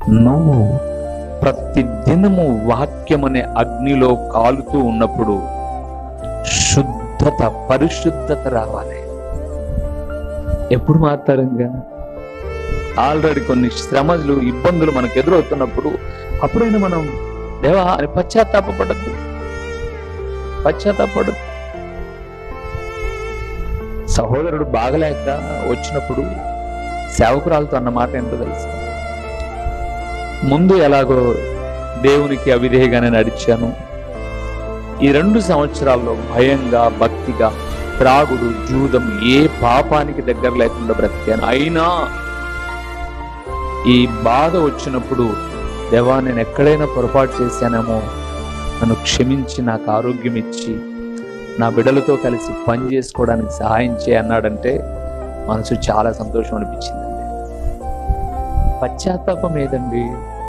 నువ్వు ప్రతి దినము వాక్యమనే అగ్నిలో కాలుతూ ఉన్నప్పుడు శుద్ధత, పరిశుద్ధత రావాలి. ఎప్పుడు మారుతారు? ఇంకా ఆల్రెడీ కొన్ని శ్రమలు, ఇబ్బందులు మనకు ఎదురవుతున్నప్పుడు అప్పుడైనా మనం దేవా అని పశ్చాత్తాపడద్దు. సహోదరుడు బాగలేక వచ్చినప్పుడు సేవకురాలతో అన్న మాట ఏంటో తెలుసు? ముందు ఎలాగో దేవునికి అవిధేయగానే నడిచాను, ఈ 2 సంవత్సరాల్లో భయంగా, భక్తిగా, త్రాగుడు, జూదం, ఏ పాపానికి దగ్గర లేకుండా బ్రతికాను. అయినా ఈ బాధ వచ్చినప్పుడు దేవా నేను ఎక్కడైనా పొరపాటు చేశానేమో, నన్ను క్షమించి నాకు ఆరోగ్యం ఇచ్చి నా బిడ్డలతో కలిసి పని చేసుకోవడానికి సహాయం అన్నాడంటే మనసు చాలా సంతోషం అనిపించిందండి. పశ్చాత్తాపం ఏదండి?